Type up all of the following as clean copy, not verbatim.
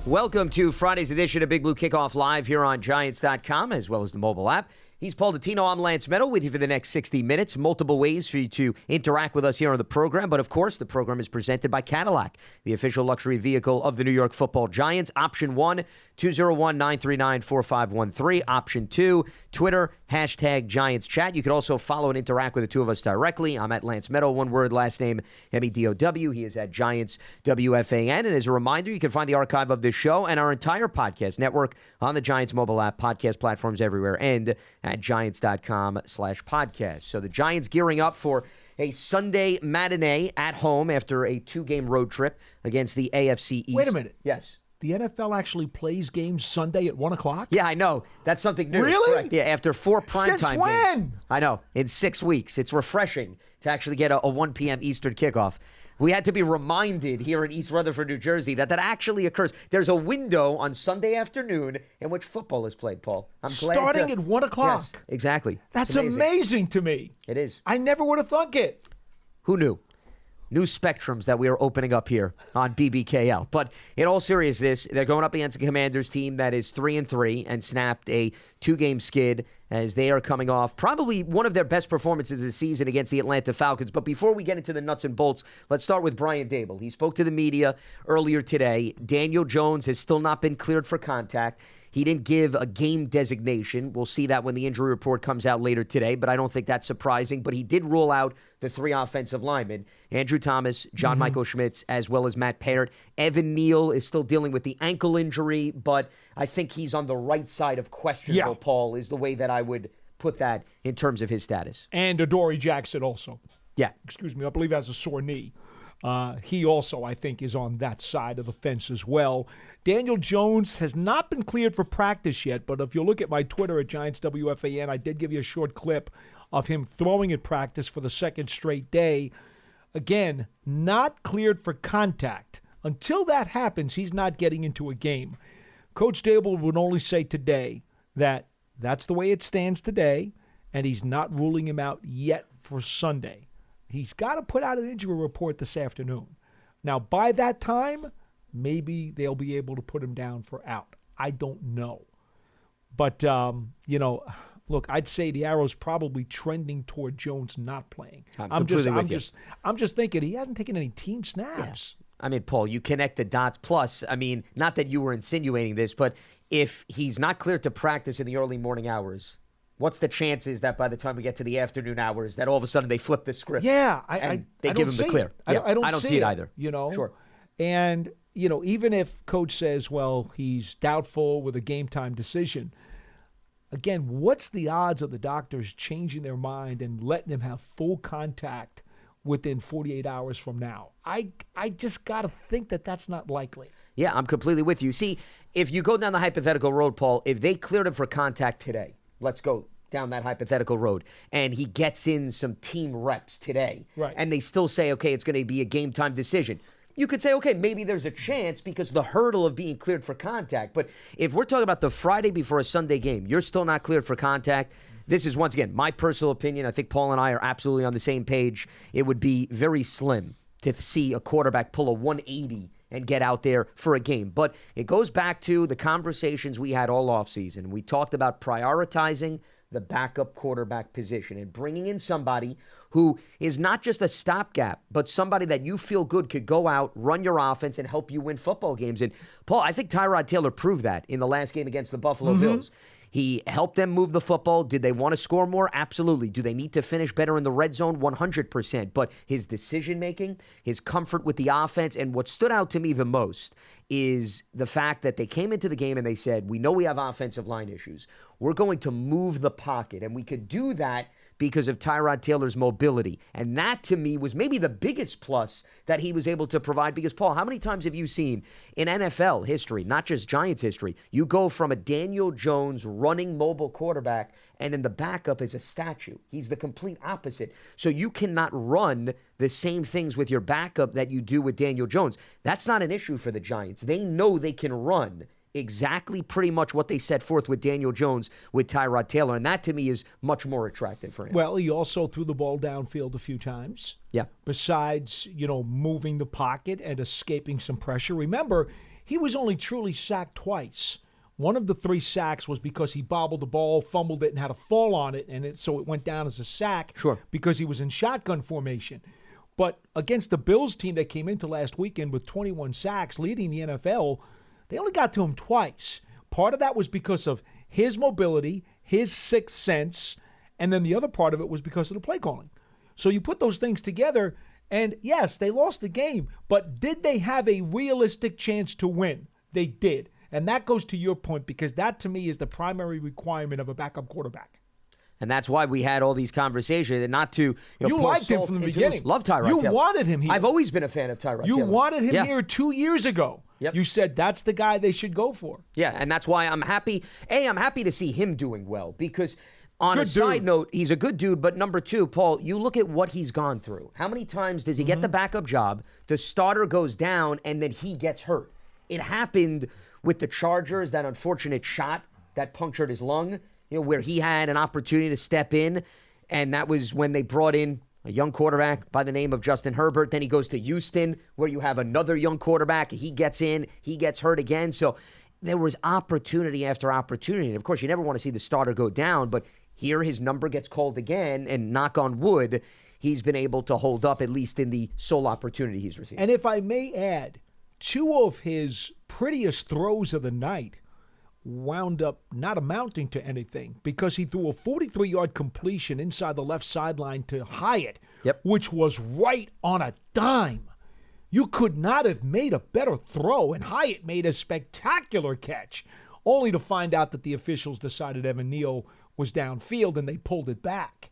Welcome to Friday's edition of Big Blue Kickoff live here on Giants.com as well as the mobile app. He's Paul Dottino. I'm Lance Medow with you for the next 60 minutes. Multiple ways for you to interact with us here on the program. But, of course, the program is presented by Cadillac, the official luxury vehicle of the New York Football Giants. Option 1, 201-939-4513. Option 2, Twitter, hashtag Giants Chat. You can also follow and interact with the two of us directly. I'm at Lance Medow, one word, last name Medow. He is at Giants WFAN. And as a reminder, you can find the archive of this show and our entire podcast network on the Giants mobile app, podcast platforms everywhere, and at Giants.com/podcast. So the Giants gearing up for a Sunday matinee at home after a 2-game road trip against the AFC East. Wait a minute. Yes. The NFL actually plays games Sunday at 1 o'clock? Yeah, I know. That's something new. Really? Correct. Yeah, after 4 primetime games. Since when? I know. In 6 weeks. It's refreshing to actually get a 1 p.m. Eastern kickoff. We had to be reminded here in East Rutherford, New Jersey, that actually occurs. There's a window on Sunday afternoon in which football is played, Paul. I'm glad Starting at 1 o'clock? Yes, exactly. That's amazing to me. It is. I never would have thunk it. Who knew? New spectrums that we are opening up here on BBKL. But in all seriousness, they're going up against a Commanders team that is 3-3 and snapped a 2-game skid as they are coming off probably one of their best performances this season against the Atlanta Falcons. But before we get into the nuts and bolts, let's start with Brian Daboll. He spoke to the media earlier today. Daniel Jones has still not been cleared for contact. He didn't give a game designation. We'll see that when the injury report comes out later today, but I don't think that's surprising. But he did rule out the 3 offensive linemen, Andrew Thomas, John Michael Schmitz, as well as Matt Parrott. Evan Neal is still dealing with the ankle injury, but I think he's on the right side of questionable, Paul, is the way that I would put that in terms of his status. And Adoree Jackson also. Yeah. Excuse me, I believe has a sore knee. He also, I think, is on that side of the fence as well. Daniel Jones has not been cleared for practice yet, but if you look at my Twitter at GiantsWFAN, I did give you a short clip of him throwing in practice for the second straight day. Again, not cleared for contact. Until that happens, he's not getting into a game. Coach Daboll would only say today that that's the way it stands today, and he's not ruling him out yet for Sunday. He's got to put out an injury report this afternoon. Now, by that time, maybe they'll be able to put him down for out. I don't know. But, look, I'd say the arrow's probably trending toward Jones not playing. I'm just thinking he hasn't taken any team snaps. Yeah. I mean, Paul, you connect the dots. Plus, I mean, not that you were insinuating this, but if he's not cleared to practice in the early morning hours, what's the chances that by the time we get to the afternoon hours that all of a sudden they flip the script? Yeah, they give him the clear. I don't see it either. Sure. And even if coach says, well, he's doubtful with a game time decision, again, what's the odds of the doctors changing their mind and letting him have full contact within 48 hours from now? I just got to think that that's not likely. Yeah, I'm completely with you. See, if you go down the hypothetical road, Paul, if they cleared him for contact today, let's go down that hypothetical road, and he gets in some team reps today, right, and they still say, okay, it's going to be a game-time decision, you could say, okay, maybe there's a chance because the hurdle of being cleared for contact. But if we're talking about the Friday before a Sunday game, you're still not cleared for contact. This is, once again, my personal opinion. I think Paul and I are absolutely on the same page. It would be very slim to see a quarterback pull a 180 and get out there for a game. But it goes back to the conversations we had all offseason. We talked about prioritizing the backup quarterback position and bringing in somebody who is not just a stopgap, but somebody that you feel good could go out, run your offense, and help you win football games. And, Paul, I think Tyrod Taylor proved that in the last game against the Buffalo Bills. He helped them move the football. Did they want to score more? Absolutely. Do they need to finish better in the red zone? 100%. But his decision-making, his comfort with the offense, and what stood out to me the most is the fact that they came into the game and they said, we know we have offensive line issues. We're going to move the pocket, and we could do that because of Tyrod Taylor's mobility. And that, to me, was maybe the biggest plus that he was able to provide. Because, Paul, how many times have you seen in NFL history, not just Giants history, you go from a Daniel Jones running mobile quarterback, and then the backup is a statue. He's the complete opposite. So you cannot run the same things with your backup that you do with Daniel Jones. That's not an issue for the Giants. They know they can run exactly pretty much what they set forth with Daniel Jones with Tyrod Taylor, and that to me is much more attractive for him. Well, he also threw the ball downfield a few times. Yeah. Besides, moving the pocket and escaping some pressure. Remember, he was only truly sacked twice. One of the 3 sacks was because he bobbled the ball, fumbled it, and had a fall on it, and so it went down as a sack because he was in shotgun formation. But against the Bills team that came into last weekend with 21 sacks, leading the NFL, they only got to him twice. Part of that was because of his mobility, his sixth sense, and then the other part of it was because of the play calling. So you put those things together, and yes, they lost the game, but did they have a realistic chance to win? They did. And that goes to your point, because that, to me, is the primary requirement of a backup quarterback. And that's why we had all these conversations, and not to you liked him from the beginning. Love Tyrod Taylor. You wanted him here. I've always been a fan of Tyrod Taylor. You wanted him here 2 years ago. Yep. You said that's the guy they should go for. Yeah, and that's why I'm happy. I'm happy to see him doing well, because on a side note, he's a good dude. But number 2, Paul, you look at what he's gone through. How many times does he get the backup job, the starter goes down, and then he gets hurt? It happened with the Chargers, that unfortunate shot that punctured his lung, where he had an opportunity to step in, and that was when they brought in a young quarterback by the name of Justin Herbert. Then he goes to Houston, where you have another young quarterback. He gets in, he gets hurt again. So there was opportunity after opportunity. And of course, you never want to see the starter go down, but here his number gets called again, and knock on wood, he's been able to hold up, at least in the sole opportunity he's received. And if I may add, 2 of his prettiest throws of the night wound up not amounting to anything, because he threw a 43-yard completion inside the left sideline to Hyatt, which was right on a dime. You could not have made a better throw, and Hyatt made a spectacular catch, only to find out that the officials decided Evan Neal was downfield and they pulled it back.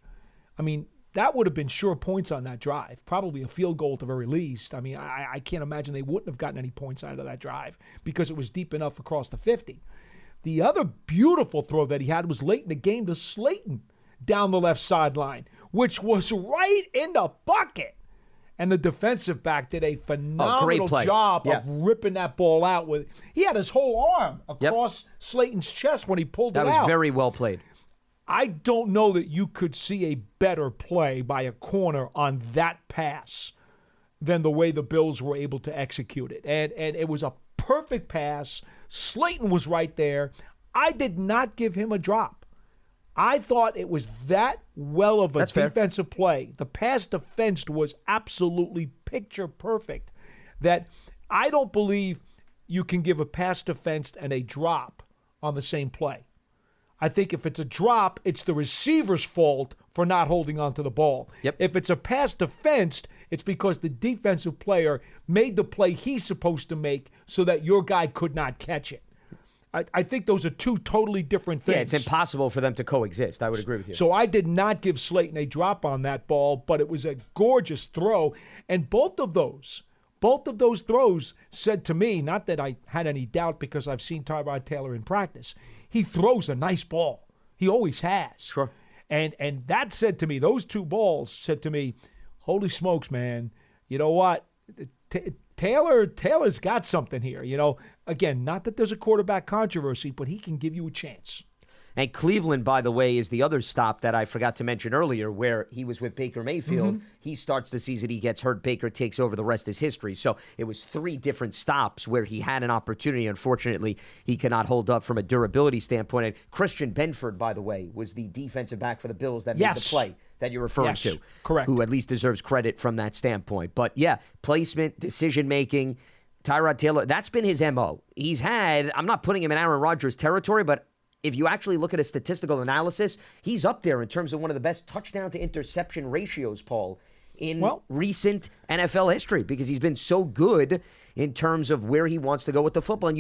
I mean, that would have been sure points on that drive, probably a field goal at the very least. I mean, I can't imagine they wouldn't have gotten any points out of that drive because it was deep enough across the 50. The other beautiful throw that he had was late in the game to Slayton down the left sideline, which was right in the bucket. And the defensive back did a phenomenal job of ripping that ball out. He had his whole arm across Slayton's chest when he pulled it out. That was very well played. I don't know that you could see a better play by a corner on that pass than the way the Bills were able to execute it. And it was a perfect pass. Slayton was right there. I did not give him a drop. I thought it was that well of a defensive play. The pass defense was absolutely picture perfect, that I don't believe you can give a pass defense and a drop on the same play. I think if it's a drop, it's the receiver's fault for not holding onto the ball. If it's a pass defensed, it's because the defensive player made the play he's supposed to make so that your guy could not catch it. I think those are 2 totally different things. Yeah, it's impossible for them to coexist. I would agree with you. So I did not give Slayton a drop on that ball, but it was a gorgeous throw. And both of those throws said to me, not that I had any doubt because I've seen Tyrod Taylor in practice, he throws a nice ball. He always has. Sure. And that said to me, those 2 balls said to me, holy smokes, man, you know what? Taylor's got something here. Again, not that there's a quarterback controversy, but he can give you a chance. And Cleveland, by the way, is the other stop that I forgot to mention earlier, where he was with Baker Mayfield. He starts the season, he gets hurt, Baker takes over, the rest is history. So it was 3 different stops where he had an opportunity. Unfortunately, he cannot hold up from a durability standpoint. And Christian Benford, by the way, was the defensive back for the Bills that made the play that you're referring to. Correct. Who at least deserves credit from that standpoint. But yeah, placement, decision-making, Tyrod Taylor, that's been his MO. He's had, I'm not putting him in Aaron Rodgers territory, but if you actually look at a statistical analysis, he's up there in terms of one of the best touchdown to interception ratios, Paul, in recent NFL history, because he's been so good in terms of where he wants to go with the football. And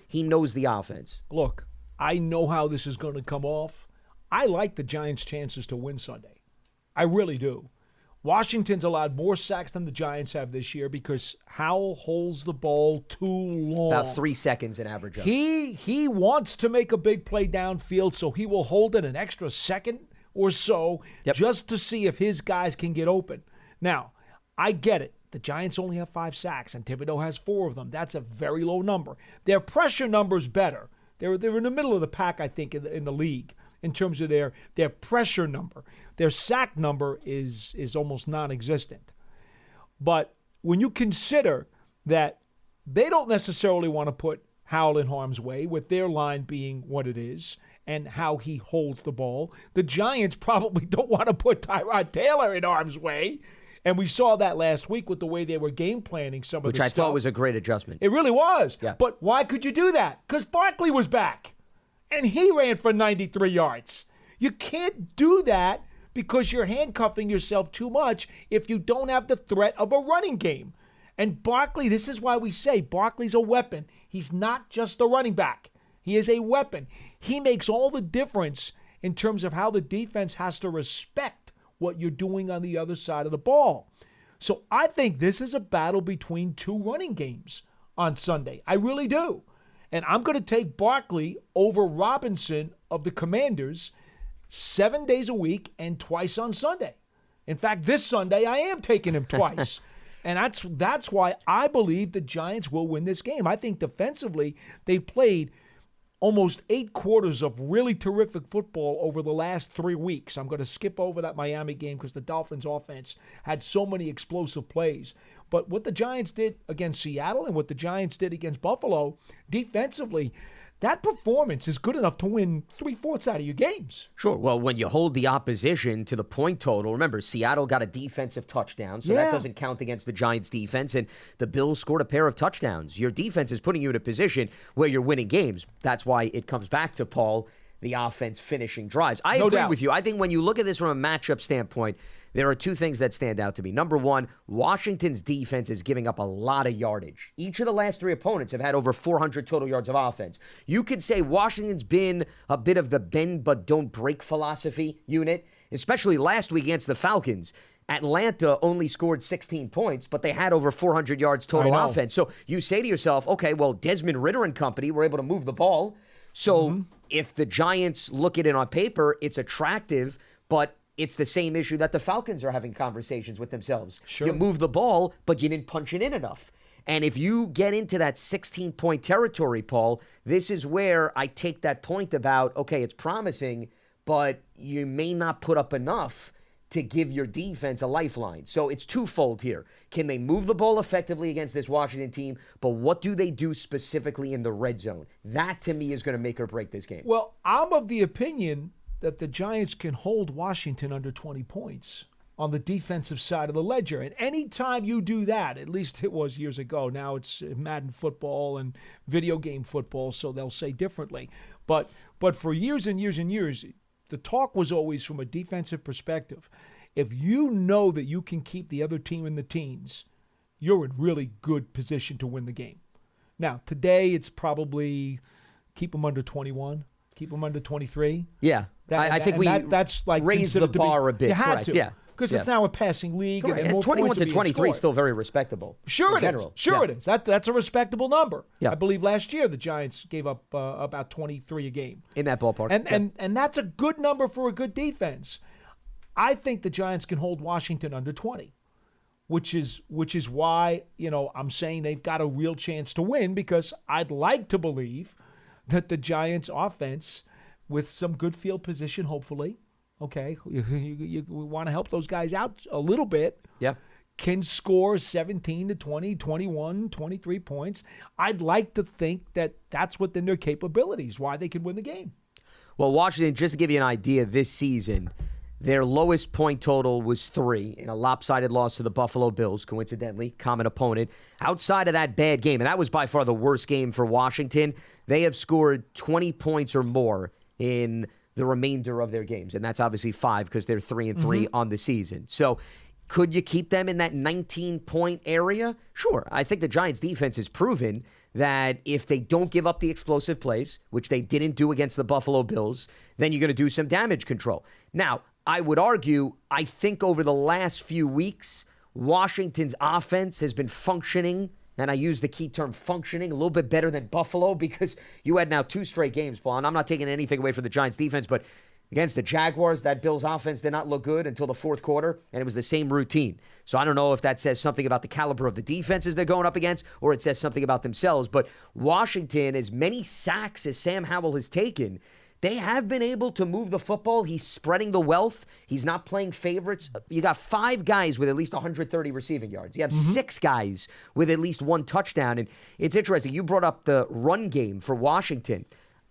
he knows the offense. Look, I know how this is going to come off. I like the Giants' chances to win Sunday. I really do. Washington's allowed more sacks than the Giants have this year because Howell holds the ball too long. About 3 seconds in average. He wants to make a big play downfield, so he will hold it an extra second or so just to see if his guys can get open. Now, I get it. The Giants only have 5 sacks, and Thibodeau has 4 of them. That's a very low number. Their pressure number's better. They're in the middle of the pack, I think, in the league in terms of their pressure number. Their sack number is almost non-existent. But when you consider that they don't necessarily want to put Howell in harm's way with their line being what it is and how he holds the ball. The Giants probably don't want to put Tyrod Taylor in harm's way. And we saw that last week with the way they were game planning some of Which the I stuff. thought was a great adjustment. It really was. Yeah. But why could you do that? Because Barkley was back, and he ran for 93 yards. You can't do that because you're handcuffing yourself too much if you don't have the threat of a running game. And Barkley, this is why we say Barkley's a weapon. He's not just a running back. He is a weapon. He makes all the difference in terms of how the defense has to respect what you're doing on the other side of the ball. So I think this is a battle between two running games on Sunday. I really do. And I'm going to take Barkley over Robinson of the Commanders 7 days a week and twice on Sunday. In fact, this Sunday I am taking him twice. And that's why I believe the Giants will win this game. I think defensively they've played almost 8 quarters of really terrific football over the last 3 weeks. I'm going to skip over that Miami game because the Dolphins' offense had so many explosive plays. But what the Giants did against Seattle and what the Giants did against Buffalo, defensively, that performance is good enough to win 3/4 out of your games. Sure. Well, when you hold the opposition to the point total, remember, Seattle got a defensive touchdown, so that doesn't count against the Giants' defense, and the Bills scored a pair of touchdowns. Your defense is putting you in a position where you're winning games. That's why it comes back to, Paul, the offense finishing drives. I agree with you. I think when you look at this from a matchup standpoint, there are 2 things that stand out to me. Number one, Washington's defense is giving up a lot of yardage. Each of the last 3 opponents have had over 400 total yards of offense. You could say Washington's been a bit of the bend but don't break philosophy unit, especially last week against the Falcons. Atlanta only scored 16 points, but they had over 400 yards total offense. So you say to yourself, okay, well, Desmond Ridder and company were able to move the ball. So if the Giants look at it on paper, it's attractive, but it's the same issue that the Falcons are having conversations with themselves. Sure. You move the ball, but you didn't punch it in enough. And if you get into that 16-point territory, Paul, this is where I take that point about, okay, it's promising, but you may not put up enough to give your defense a lifeline. So it's twofold here. Can they move the ball effectively against this Washington team? But what do they do specifically in the red zone? That, to me, is going to make or break this game. Well, I'm of the opinion that the Giants can hold Washington under 20 points on the defensive side of the ledger. And anytime you do that, at least it was years ago, now it's Madden football and video game football, so they'll say differently. But for years and years and years, the talk was always from a defensive perspective. If you know that you can keep the other team in the teens, you're in really good position to win the game. Now, today it's probably keep them under 21. Keep them under 23. Yeah. I think that's like raised the bar a bit. You had correct. to. Yeah. Because it's now a passing league. Correct. And more 21 to 23 is scored. still very respectable. Sure in general. Sure it is. That's a respectable number. Yeah. I believe last year the Giants gave up about 23 a game. In that ballpark. And that's a good number for a good defense. I think the Giants can hold Washington under 20. Which is why, I'm saying they've got a real chance to win, because I'd like to believe that the Giants offense, with some good field position, hopefully, okay, you want to help those guys out a little bit, can score 17 to 20, 21, 23 points. I'd like to think that that's within their capabilities, why they can win the game. Well, Washington, just to give you an idea, this season, their lowest point total was 3 in a lopsided loss to the Buffalo Bills, coincidentally, common opponent. Outside of that bad game, and that was by far the worst game for Washington, they have scored 20 points or more in the remainder of their games. And that's obviously 5 because they're 3-3 on the season. So could you keep them in that 19-point area? Sure. I think the Giants' defense has proven that if they don't give up the explosive plays, which they didn't do against the Buffalo Bills, then you're going to do some damage control. Now, I would argue, I think over the last few weeks, Washington's offense has been functioning, and I use the key term functioning, a little bit better than Buffalo, because you had now 2 straight games, Paul, and I'm not taking anything away from the Giants' defense, but against the Jaguars, that Bills offense did not look good until the fourth quarter, and it was the same routine. So I don't know if that says something about the caliber of the defenses they're going up against, or it says something about themselves, but Washington, as many sacks as Sam Howell has taken, they have been able to move the football. He's spreading the wealth. He's not playing favorites. You got 5 guys with at least 130 receiving yards. You have 6 guys with at least 1 touchdown. And it's interesting. You brought up the run game for Washington.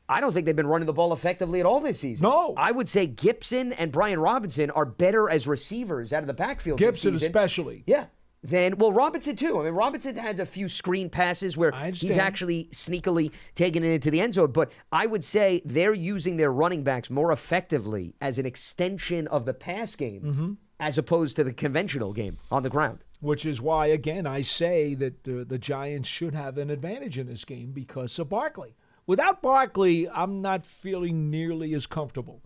I don't think they've been running the ball effectively at all this season. No. I would say Gibson and Brian Robinson are better as receivers out of the backfield Gibson this season. especially. Yeah. Robinson too. I mean, Robinson has a few screen passes where he's actually sneakily taking it into the end zone. But I would say they're using their running backs more effectively as an extension of the pass game as opposed to the conventional game on the ground. Which is why, again, I say that the Giants should have an advantage in this game because of Barkley. Without Barkley, I'm not feeling nearly as comfortable.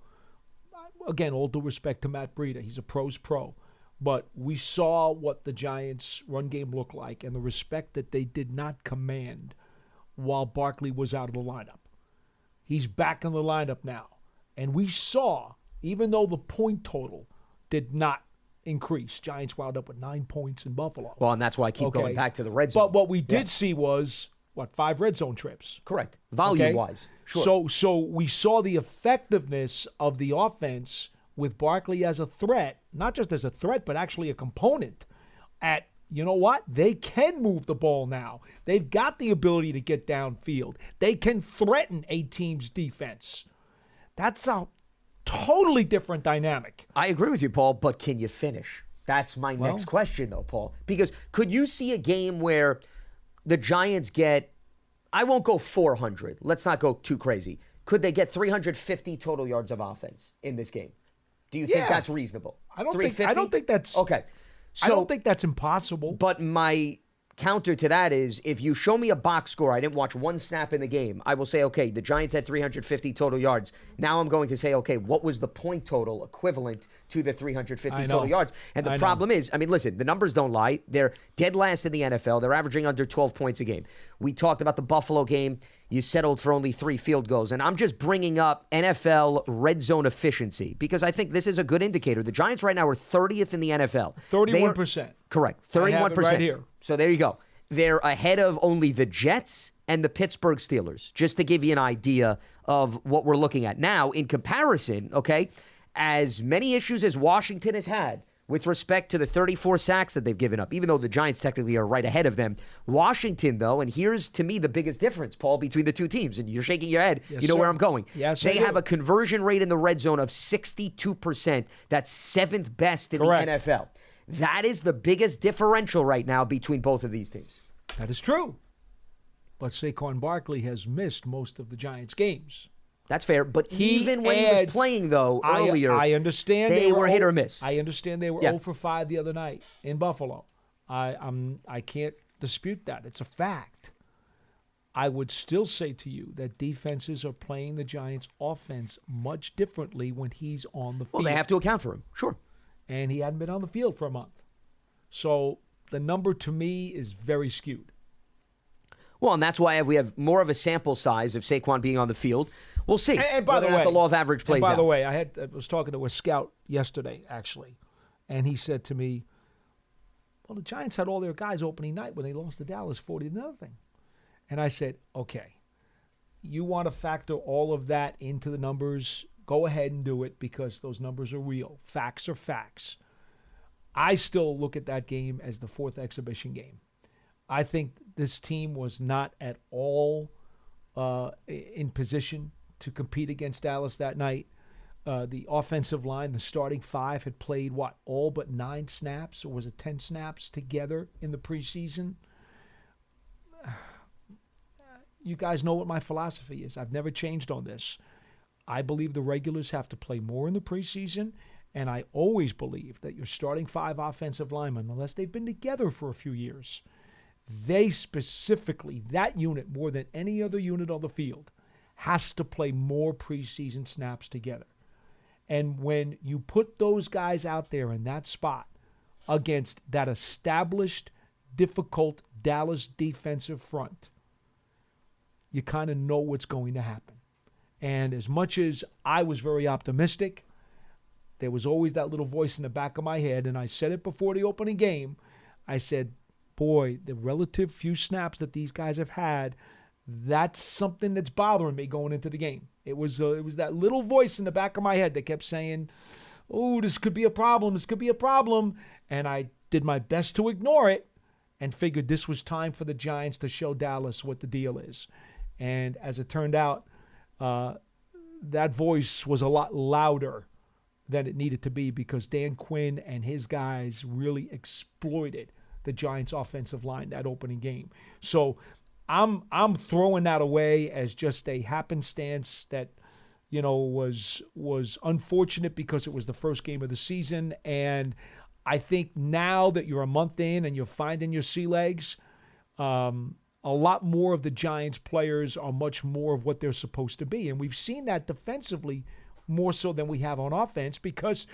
Again, all due respect to Matt Breida. He's a pro's pro. But we saw what the Giants' run game looked like and the respect that they did not command while Barkley was out of the lineup. He's back in the lineup now. And we saw, even though the point total did not increase, Giants wound up with 9 points in Buffalo. Well, and that's why I keep going back to the red zone. But what we did see was, 5 red zone trips? Correct. Volume-wise. Sure. So we saw the effectiveness of the offense with Barkley as a threat, not just as a threat, but actually a component at, you know what? They can move the ball now. They've got the ability to get downfield. They can threaten a team's defense. That's a totally different dynamic. I agree with you, Paul, but can you finish? That's my next question, though, Paul. Because could you see a game where the Giants get, I won't go 400. Let's not go too crazy. Could they get 350 total yards of offense in this game? Do you think that's reasonable? I don't think that's okay. So, I don't think that's impossible. But my counter to that is if you show me a box score, I didn't watch one snap in the game, I will say, okay, the Giants had 350 total yards. Now I'm going to say, okay, what was the point total equivalent to the 350 total yards? And the problem is, I mean, listen, the numbers don't lie. They're dead last in the NFL. They're averaging under 12 points a game. We talked about the Buffalo game. You settled for only 3 field goals. And I'm just bringing up NFL red zone efficiency because I think this is a good indicator. The Giants right now are 30th in the NFL. 31%. Correct. 31%. I have it right here. So there you go. They're ahead of only the Jets and the Pittsburgh Steelers, just to give you an idea of what we're looking at. Now, in comparison, okay, as many issues as Washington has had with respect to the 34 sacks that they've given up, even though the Giants technically are right ahead of them, Washington, though, and here's, to me, the biggest difference, Paul, between the two teams, and you're shaking your head, you know where I'm going. Yes, they have a conversion rate in the red zone of 62%. That's 7th best in the NFL. That is the biggest differential right now between both of these teams. That is true. But Saquon Barkley has missed most of the Giants' games. That's fair. But even when he was playing, though, earlier, I understand they were hit or miss. I understand they were 0 for 5 the other night in Buffalo. I can't dispute that. It's a fact. I would still say to you that defenses are playing the Giants' offense much differently when he's on the field. Well, they have to account for him. Sure. And he hadn't been on the field for a month. So the number to me is very skewed. Well, and that's why we have more of a sample size of Saquon being on the field. We'll see. And by the way, the law of average plays out. By the way, I was talking to a scout yesterday, actually, and he said to me, well, the Giants had all their guys opening night when they lost to Dallas 40-0. And I said, okay, you want to factor all of that into the numbers, go ahead and do it because those numbers are real. Facts are facts. I still look at that game as the 4th exhibition game. I think this team was not at all in position to compete against Dallas that night. The offensive line, the starting 5, had played, all but 9 snaps, or was it 10 snaps together in the preseason? You guys know what my philosophy is. I've never changed on this. I believe the regulars have to play more in the preseason, and I always believe that your starting 5 offensive linemen, unless they've been together for a few years, they specifically, that unit more than any other unit on the field, has to play more preseason snaps together. And when you put those guys out there in that spot against that established, difficult Dallas defensive front, you kind of know what's going to happen. And as much as I was very optimistic, there was always that little voice in the back of my head, and I said it before the opening game. I said, boy, the relative few snaps that these guys have had, That's something that's bothering me going into the game. It was that little voice in the back of my head that kept saying, oh, this could be a problem. This could be a problem. And I did my best to ignore it and figured this was time for the Giants to show Dallas what the deal is. And as it turned out, that voice was a lot louder than it needed to be because Dan Quinn and his guys really exploited the Giants' offensive line that opening game. So I'm throwing that away as just a happenstance that, was unfortunate because it was the first game of the season. And I think now that you're a month in and you're finding your sea legs, a lot more of the Giants players are much more of what they're supposed to be. And we've seen that defensively more so than we have on offense because,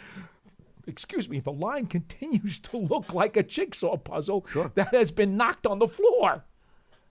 the line continues to look like a jigsaw puzzle that has been knocked on the floor.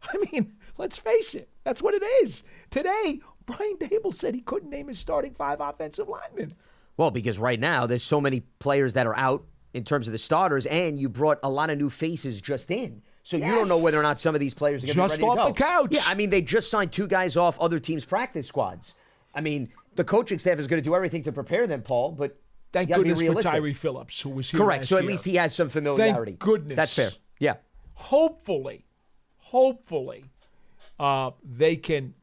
I mean, let's face it. That's what it is. Today, Brian Dable said he couldn't name his starting 5 offensive linemen. Well, because right now there's so many players that are out in terms of the starters, and you brought a lot of new faces just in. So you don't know whether or not some of these players are going to be ready to go. Just off the couch. Yeah, I mean, they just signed 2 guys off other teams' practice squads. I mean, the coaching staff is going to do everything to prepare them, Paul, but thank goodness for Tyree Phillips, who was here correct. last So at year. least he has some familiarity. Thank goodness. That's fair. Yeah. Hopefully, they can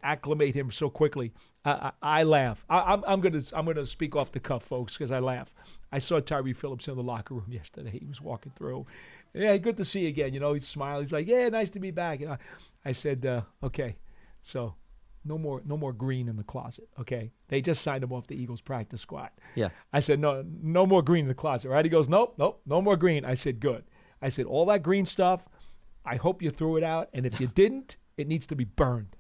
acclimate him so quickly. I laugh. I'm gonna speak off the cuff, folks, because I laugh. I saw Tyree Phillips in the locker room yesterday. He was walking through. Yeah, good to see you again. He's smiling. He's like, yeah, nice to be back. I said, okay, so no more Green in the closet. Okay, they just signed him off the Eagles practice squad. Yeah. I said, no more Green in the closet. Right? He goes, nope, no more Green. I said, good. I said, all that Green stuff, I hope you threw it out, and if you didn't, it needs to be burned.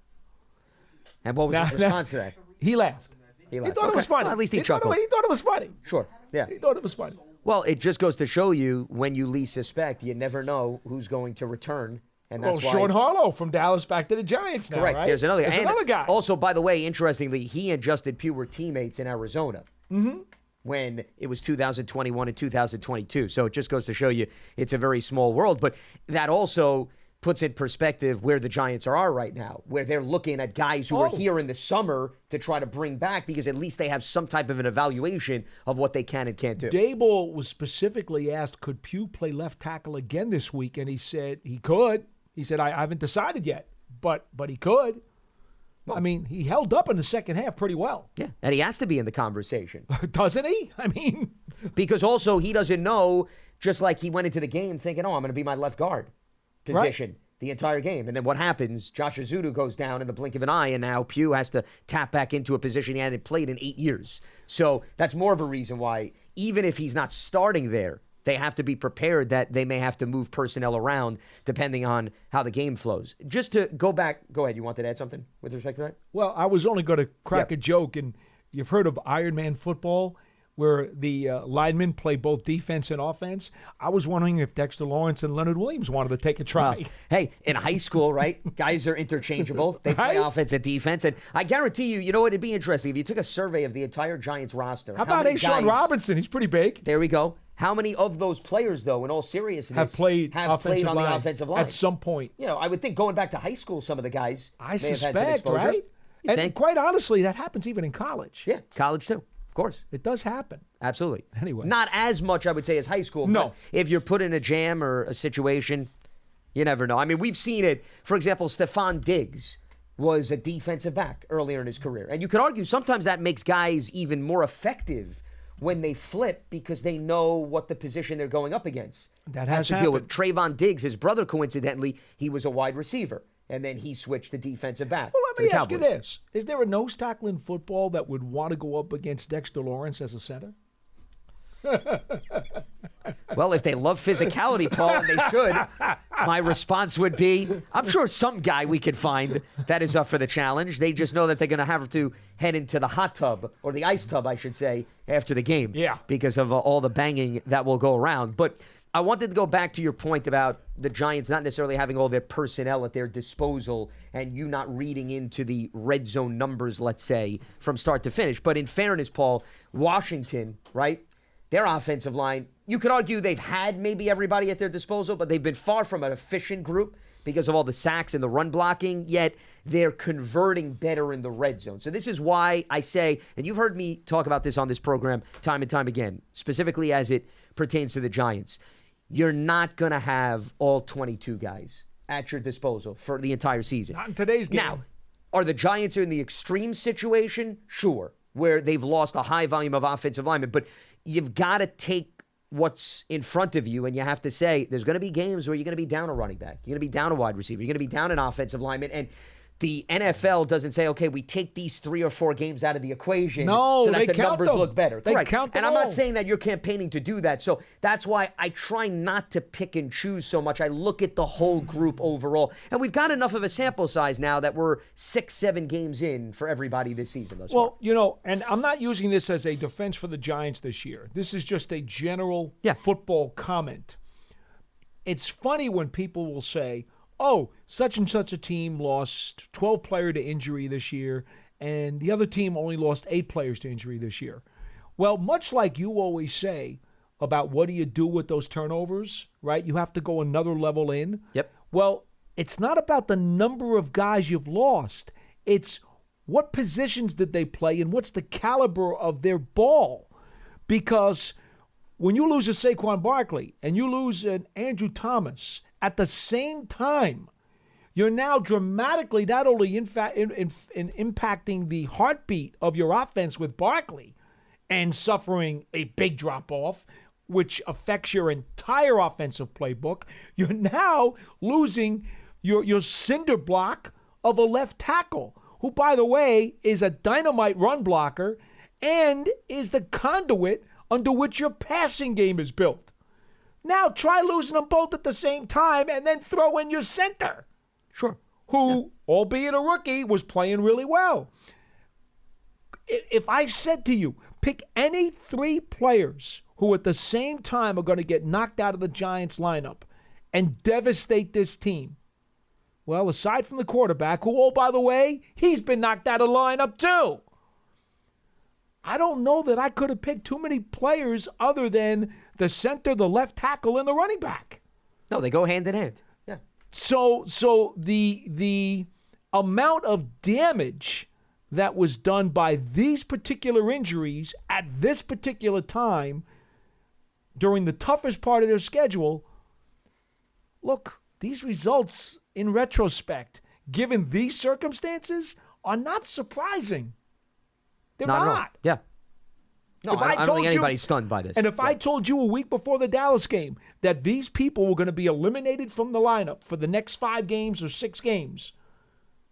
And what was his response to that? He laughed. He thought it was funny. Well, at least he chuckled. He thought it was funny. Sure. Yeah. He thought it was funny. Well, it just goes to show you when you least suspect, you never know who's going to return. And that's why Sean Harlow from Dallas back to the Giants now, correct. right? There's another guy. Also, by the way, interestingly, he and Justin Pugh were teammates in Arizona when it was 2021 and 2022. So it just goes to show you it's a very small world. But that also puts in perspective where the Giants are right now, where they're looking at guys who are here in the summer to try to bring back because at least they have some type of an evaluation of what they can and can't do. Dable was specifically asked, could Pugh play left tackle again this week? And he said he could. He said, I haven't decided yet, but he could. Well, I mean, he held up in the second half pretty well. Yeah, and he has to be in the conversation. Doesn't he? I mean. Because also he doesn't know, just like he went into the game thinking, I'm going to be my left guard position the entire game. And then what happens? Josh Azudu goes down in the blink of an eye, and now Pugh has to tap back into a position he hadn't played in 8 years. So that's more of a reason why, even if he's not starting there, they have to be prepared that they may have to move personnel around depending on how the game flows. Just to go back, go ahead. You wanted to add something with respect to that? Well, I was only going to crack a joke, and you've heard of Iron Man football, where the linemen play both defense and offense. I was wondering if Dexter Lawrence and Leonard Williams wanted to take a try. Hey, in high school, right, guys are interchangeable. They play offense and defense. And I guarantee you, it'd be interesting if you took a survey of the entire Giants roster. How about A'Shawn Robinson? He's pretty big. There we go. How many of those players, though, in all seriousness, have played on the offensive line? At some point. I would think going back to high school, some of the guys I suspect, right? And quite honestly, that happens even in college. Yeah, college too. Of course. It does happen. Absolutely. Anyway. Not as much, I would say, as high school. No. But if you're put in a jam or a situation, you never know. I mean, we've seen it. For example, Stephon Diggs was a defensive back earlier in his career. And you could argue sometimes that makes guys even more effective when they flip because they know what the position they're going up against. That has to deal with Trayvon Diggs. His brother, coincidentally, he was a wide receiver. And then he switched to defensive back. Well, let me ask you this. Is there a nose tackle in football that would want to go up against Dexter Lawrence as a center? Well, if they love physicality, Paul, and they should, my response would be, I'm sure some guy we could find that is up for the challenge. They just know that they're going to have to head into the hot tub, or the ice tub, I should say, after the game. Yeah. Because of all the banging that will go around. But I wanted to go back to your point about the Giants not necessarily having all their personnel at their disposal and you not reading into the red zone numbers, let's say, from start to finish. But in fairness, Paul, Washington, right? Their offensive line, you could argue they've had maybe everybody at their disposal, but they've been far from an efficient group because of all the sacks and the run blocking, yet they're converting better in the red zone. So this is why I say, and you've heard me talk about this on this program time and time again, specifically as it pertains to the Giants. You're not going to have all 22 guys at your disposal for the entire season. Not in today's game. Now, are the Giants in the extreme situation? Sure, where they've lost a high volume of offensive linemen, but you've got to take what's in front of you, and you have to say there's going to be games where you're going to be down a running back. You're going to be down a wide receiver. You're going to be down an offensive lineman, and the NFL doesn't say, okay, we take these 3 or 4 games out of the equation so that the numbers look better. They Correct. count them and I'm all. not saying that you're campaigning to do that. So that's why I try not to pick and choose so much. I look at the whole group overall. And we've got enough of a sample size now that we're 6-7 games in for everybody this season thus far. Well, you know, and I'm not using this as a defense for the Giants this year. This is just a general football comment. It's funny when people will say, oh, such and such a team lost 12 players to injury this year, and the other team only lost 8 players to injury this year. Well, much like you always say about what do you do with those turnovers, right? You have to go another level in. Yep. Well, it's not about the number of guys you've lost. It's what positions did they play and what's the caliber of their ball. Because when you lose a Saquon Barkley and you lose an Andrew Thomas at the same time, you're now dramatically not only impacting the heartbeat of your offense with Barkley and suffering a big drop-off, which affects your entire offensive playbook, you're now losing your cinder block of a left tackle, who, by the way, is a dynamite run blocker and is the conduit under which your passing game is built. Now try losing them both at the same time and then throw in your center. Sure. Who, albeit a rookie, was playing really well. If I said to you, pick any 3 players who at the same time are going to get knocked out of the Giants lineup and devastate this team, well, aside from the quarterback, who, oh, by the way, he's been knocked out of the lineup too. I don't know that I could have picked too many players other than the center, the left tackle, and the running back. No, they go hand in hand. Yeah. So the amount of damage that was done by these particular injuries at this particular time during the toughest part of their schedule, look, these results in retrospect, given these circumstances, are not surprising. They're not. Yeah. No, I don't think anybody's stunned by this. And if I told you a week before the Dallas game that these people were going to be eliminated from the lineup for the next 5 games or 6 games,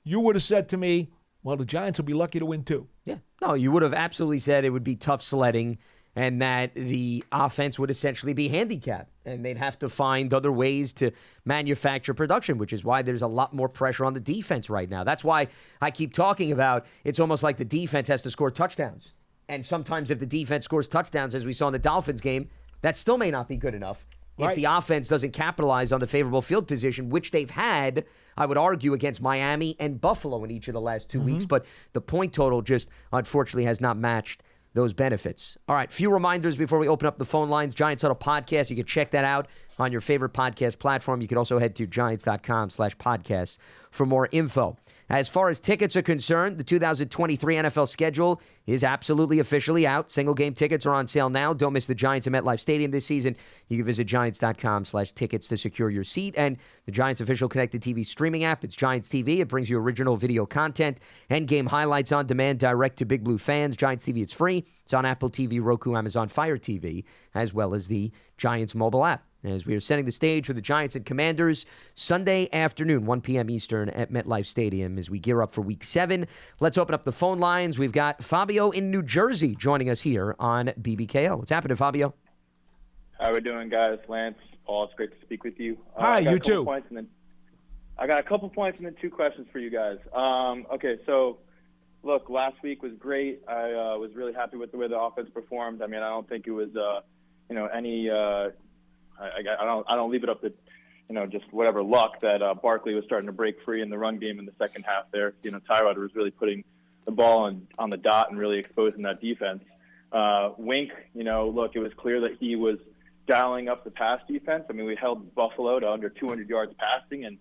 you would have said to me, well, the Giants will be lucky to win 2. Yeah. No, you would have absolutely said it would be tough sledding and that the offense would essentially be handicapped and they'd have to find other ways to manufacture production, which is why there's a lot more pressure on the defense right now. That's why I keep talking about it's almost like the defense has to score touchdowns. And sometimes if the defense scores touchdowns, as we saw in the Dolphins game, that still may not be good enough. Right. If the offense doesn't capitalize on the favorable field position, which they've had, I would argue, against Miami and Buffalo in each of the last 2 weeks. But the point total just, unfortunately, has not matched those benefits. All right, few reminders before we open up the phone lines. Giants Huddle Podcast. You can check that out on your favorite podcast platform. You can also head to giants.com/podcasts for more info. As far as tickets are concerned, the 2023 NFL schedule is absolutely officially out. Single-game tickets are on sale now. Don't miss the Giants at MetLife Stadium this season. You can visit giants.com/tickets to secure your seat. And the Giants' official connected TV streaming app, it's Giants TV. It brings you original video content and game highlights on demand direct to Big Blue fans. Giants TV, it's free. It's on Apple TV, Roku, Amazon Fire TV, as well as the Giants mobile app. As we are setting the stage for the Giants and Commanders Sunday afternoon, 1 p.m. Eastern at MetLife Stadium as we gear up for Week 7. Let's open up the phone lines. We've got Fabio in New Jersey joining us here on BBKO. What's happening, Fabio? How we doing, guys? Lance, it's great to speak with you. Hi, you too. I got a couple points and then 2 questions for you guys. Okay, so look, last week was great. I was really happy with the way the offense performed. I mean, I don't think it was, any. I don't leave it up to, just whatever luck that Barkley was starting to break free in the run game in the second half there. Tyrod was really putting the ball on the dot and really exposing that defense. Wink, look, it was clear that he was dialing up the pass defense. I mean, we held Buffalo to under 200 yards passing, and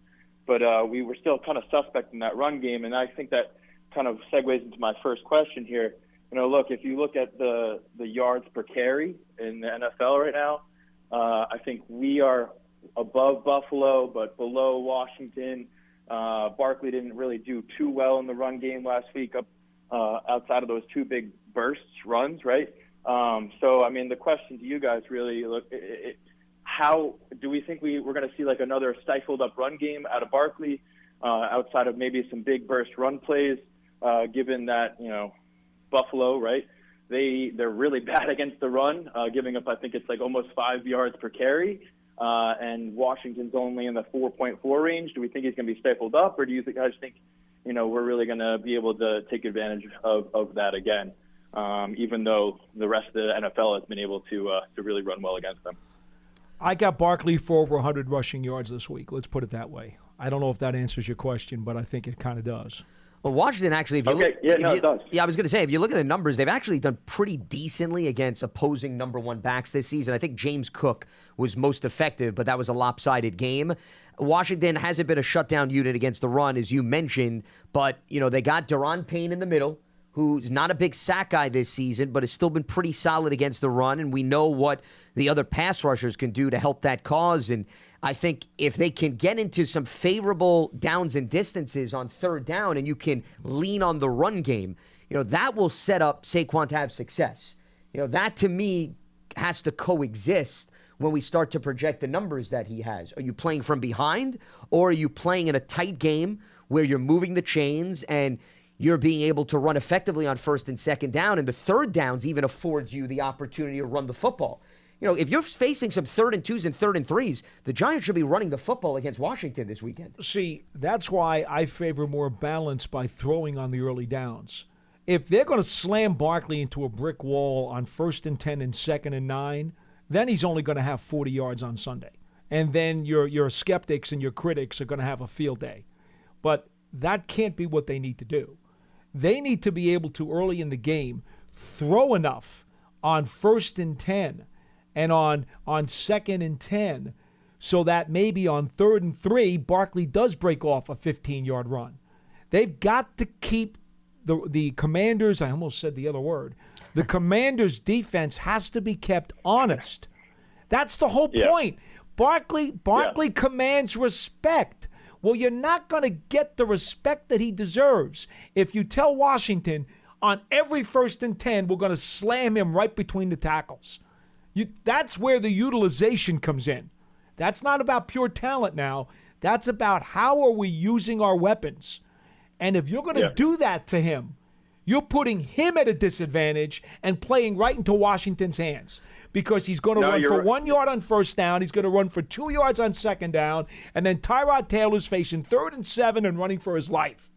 but we were still kind of suspect in that run game. And I think that kind of segues into my first question here. Look, if you look at the yards per carry in the NFL right now, I think we are above Buffalo, but below Washington. Barkley didn't really do too well in the run game last week, outside of those two big bursts runs, right? So, I mean, the question to you guys really, look, how do we think we're going to see like another stifled up run game out of Barkley, outside of maybe some big burst run plays, given that, Buffalo, right? They're really bad against the run, giving up, I think it's like almost 5 yards per carry. And Washington's only in the 4.4 range. Do we think he's going to be stifled up, or do you guys think, we're really going to be able to take advantage of that again, even though the rest of the NFL has been able to really run well against them? I got Barkley for over 100 rushing yards this week. Let's put it that way. I don't know if that answers your question, but I think it kind of does. Well, Washington actually, it does. Yeah, I was going to say, if you look at the numbers, they've actually done pretty decently against opposing number one backs this season. I think James Cook was most effective, but that was a lopsided game. Washington hasn't been a shutdown unit against the run, as you mentioned, but, they got Daron Payne in the middle, who's not a big sack guy this season, but has still been pretty solid against the run, and we know what the other pass rushers can do to help that cause. And I think if they can get into some favorable downs and distances on third down and you can lean on the run game, that will set up Saquon to have success. That to me has to coexist when we start to project the numbers that he has. Are you playing from behind, or are you playing in a tight game where you're moving the chains and you're being able to run effectively on first and second down, and the third downs even affords you the opportunity to run the football? If you're facing some 3rd and 2s and 3rd and 3s, the Giants should be running the football against Washington this weekend. See, that's why I favor more balance by throwing on the early downs. If they're going to slam Barkley into a brick wall on 1st and 10 and 2nd and 9, then he's only going to have 40 yards on Sunday. And then your skeptics and your critics are going to have a field day. But that can't be what they need to do. They need to be able to, early in the game, throw enough on 1st and 10 and on 2nd and 10 so that maybe on 3rd and 3, Barkley does break off a 15-yard run. They've got to keep the Commanders, I almost said the other word, the Commanders' defense has to be kept honest. That's the whole point. Barkley commands respect. Well, you're not going to get the respect that he deserves if you tell Washington on every 1st and 10 we're going to slam him right between the tackles. That's where the utilization comes in. That's not about pure talent now. That's about how are we using our weapons. And if you're going to do that to him, you're putting him at a disadvantage and playing right into Washington's hands, because he's going to run for 1 yard on 1st down. He's going to run for 2 yards on 2nd down. And then Tyrod Taylor's facing 3rd and 7 and running for his life.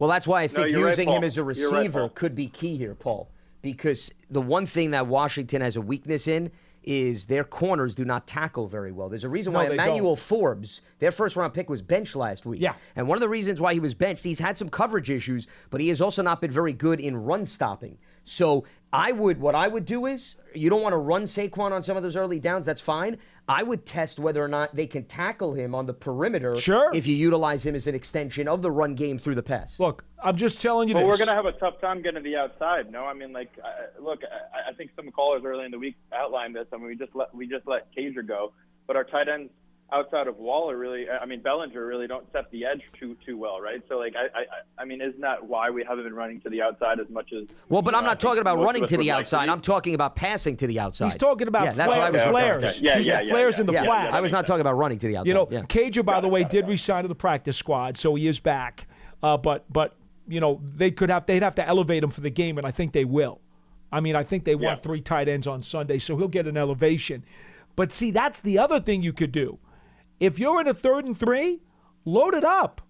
Well, that's why I think using him as a receiver right, could be key here, Paul, because the one thing that Washington has a weakness in is their corners do not tackle very well. There's a reason why Emmanuel Forbes, their first-round pick, was benched last week. Yeah. And one of the reasons why he was benched, he's had some coverage issues, but he has also not been very good in run stopping. So what I would do is, you don't want to run Saquon on some of those early downs, that's fine. I would test whether or not they can tackle him on the perimeter if you utilize him as an extension of the run game through the pass. Look, I'm just telling you this. Well, we're going to have a tough time getting to the outside. No, I mean, I think some callers early in the week outlined this. I mean, we just let Cager go, but our tight ends outside of Waller Bellinger really don't set the edge too well, right? So, I mean, isn't that why we haven't been running to the outside as much as? Well, but I'm not talking about running to the outside. I'm talking about passing to the outside. He's talking about flares. Flares in the flat. I was not talking about running to the outside. Cager, by the way, did resign to the practice squad, so he is back. But they'd have to elevate him for the game, and I think they will. I mean, I think they want 3 tight ends on Sunday, so he'll get an elevation. But see, that's the other thing you could do. If you're in a 3rd and 3, load it up.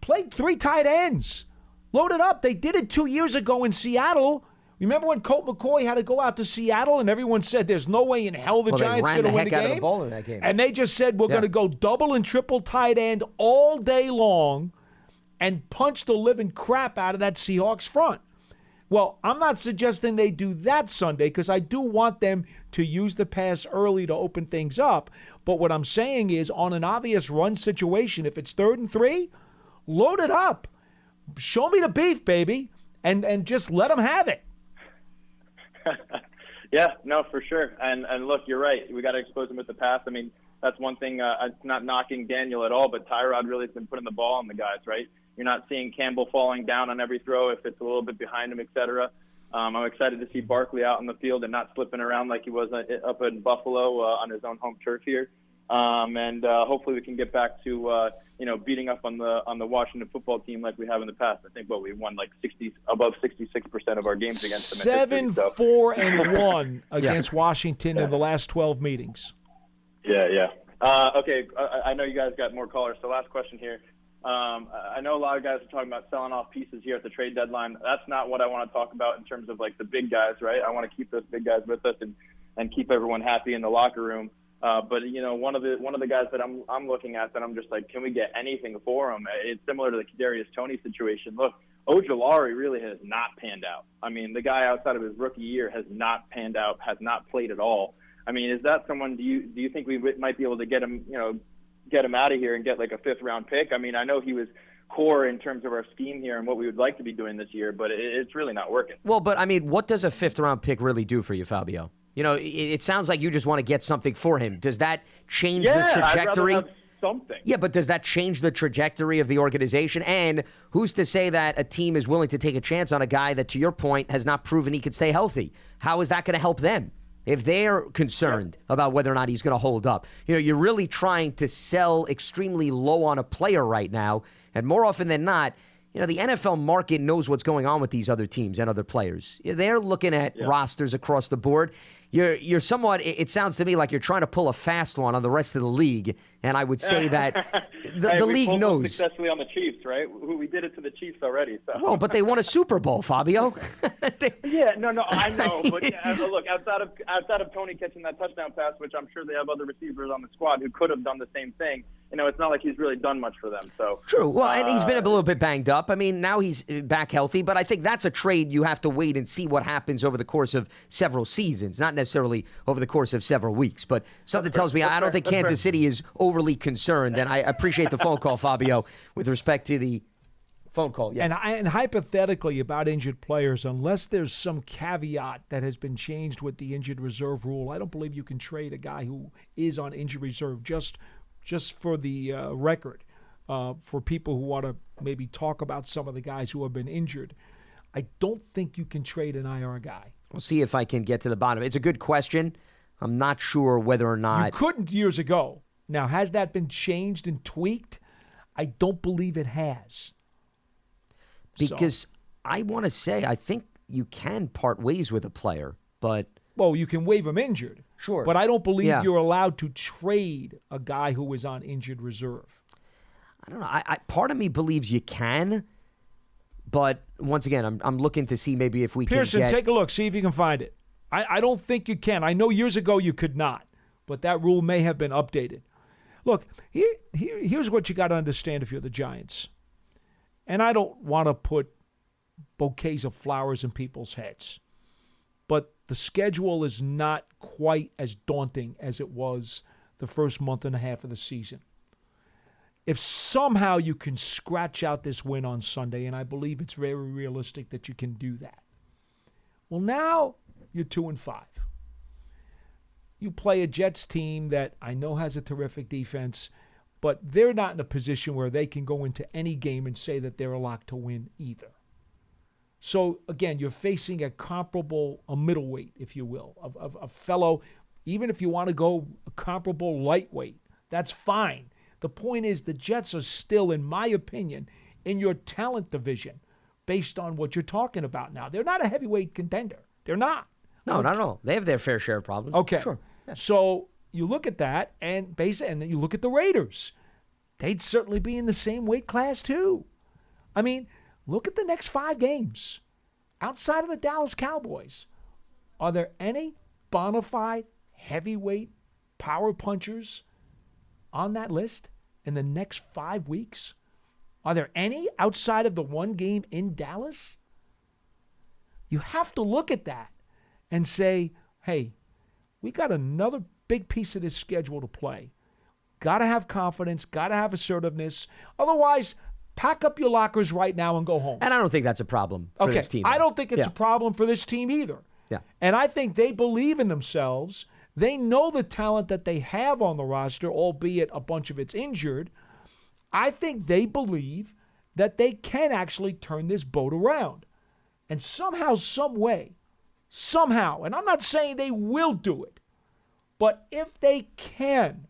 Play 3 tight ends. Load it up. They did it 2 years ago in Seattle. Remember when Colt McCoy had to go out to Seattle and everyone said there's no way in hell the Giants are going to win the game? Out of the ball in that game. And they just said we're going to go double and triple tight end all day long and punch the living crap out of that Seahawks front. Well, I'm not suggesting they do that Sunday because I do want them to use the pass early to open things up. But what I'm saying is on an obvious run situation, if it's 3rd and 3, load it up. Show me the beef, baby, and just let them have it. Yeah, no, for sure. And look, you're right. We got to expose them with the pass. I mean, that's one thing. It's not knocking Daniel at all, but Tyrod really has been putting the ball on the guys, right? You're not seeing Campbell falling down on every throw if it's a little bit behind him, et cetera. I'm excited to see Barkley out in the field and not slipping around like he was up in Buffalo on his own home turf here. And hopefully we can get back to beating up on the Washington football team like we have in the past. I think we won like above 66% of our games against them. 7-4-1 against Washington in the last 12 meetings. Yeah. Okay, I know you guys got more callers. So last question here. I know a lot of guys are talking about selling off pieces here at the trade deadline. That's not what I want to talk about in terms of like the big guys, right? I want to keep those big guys with us and keep everyone happy in the locker room. But one of the guys that I'm looking at that I'm just like, can we get anything for him? It's similar to the Kadarius Toney situation. Look, Ojulari really has not panned out. I mean, the guy outside of his rookie year has not panned out, has not played at all. I mean, is that someone? Do you think we might be able to get him out of here and get like a 5th round pick? I mean, I know he was core in terms of our scheme here and what we would like to be doing this year, but it's really not working. Well, but I mean, what does a 5th round pick really do for you, Fabio? It sounds like you just want to get something for him. Does that change the trajectory? I'd rather have something. Yeah, but does that change the trajectory of the organization? And who's to say that a team is willing to take a chance on a guy that, to your point, has not proven he could stay healthy? How is that going to help them? If they're concerned about whether or not he's going to hold up. You're really trying to sell extremely low on a player right now. And more often than not, the NFL market knows what's going on with these other teams and other players. They're looking at rosters across the board. You're somewhat, it sounds to me like you're trying to pull a fast one on the rest of the league. And I would say that the league knows. Successfully on the Chiefs, right? We did it to the Chiefs already. So. Well, but they won a Super Bowl, Fabio. Yeah, no, I know. But look, outside of Tony catching that touchdown pass, which I'm sure they have other receivers on the squad who could have done the same thing. It's not like he's really done much for them. So true. Well, and he's been a little bit banged up. I mean, now he's back healthy, but I think that's a trade you have to wait and see what happens over the course of several seasons, not necessarily over the course of several weeks. But something tells me I don't think Kansas City is overly concerned, and I appreciate the phone call, Fabio, with respect to the phone call. Yeah. And hypothetically about injured players, unless there's some caveat that has been changed with the injured reserve rule, I don't believe you can trade a guy who is on injured reserve just for the record, for people who want to maybe talk about some of the guys who have been injured. I don't think you can trade an IR guy. We'll see if I can get to the bottom. It's a good question. I'm not sure whether or not. You couldn't years ago. Now, has that been changed and tweaked? I don't believe it has. Because I want to say, I think you can part ways with a player, but... Well, you can waive him injured. Sure. But I don't believe you're allowed to trade a guy who is on injured reserve. I don't know. I part of me believes you can, but once again, I'm looking to see maybe if we Pearson, can take a look. See if you can find it. I don't think you can. I know years ago you could not, but that rule may have been updated. Look, here's what you got to understand if you're the Giants. And I don't want to put bouquets of flowers in people's heads, but the schedule is not quite as daunting as it was the first month and a half of the season. If somehow you can scratch out this win on Sunday, and I believe it's very realistic that you can do that, well, now you're 2-5. You play a Jets team that I know has a terrific defense, but they're not in a position where they can go into any game and say that they're a lock to win either. So, again, you're facing a middleweight, if you will, of a fellow, even if you want to go a comparable lightweight, that's fine. The point is the Jets are still, in my opinion, in your talent division based on what you're talking about now. They're not a heavyweight contender. They're not. No, not at all. They have their fair share of problems. Okay. Sure. Yeah. So you look at that, and then you look at the Raiders. They'd certainly be in the same weight class, too. I mean, look at the next 5 games. Outside of the Dallas Cowboys, are there any bona fide heavyweight power punchers on that list in the next 5 weeks? Are there any outside of the one game in Dallas? You have to look at that and say, hey, we got another big piece of this schedule to play. Got to have confidence, got to have assertiveness. Otherwise, pack up your lockers right now and go home. And I don't think that's a problem for this team. I don't think it's a problem for this team either. Yeah. And I think they believe in themselves. They know the talent that they have on the roster, albeit a bunch of it's injured. I think they believe that they can actually turn this boat around. And somehow, some way, and I'm not saying they will do it, but if they can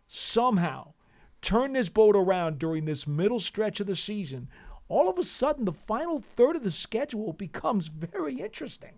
somehow turn this boat around during this middle stretch of the season, all of a sudden the final third of the schedule becomes very interesting.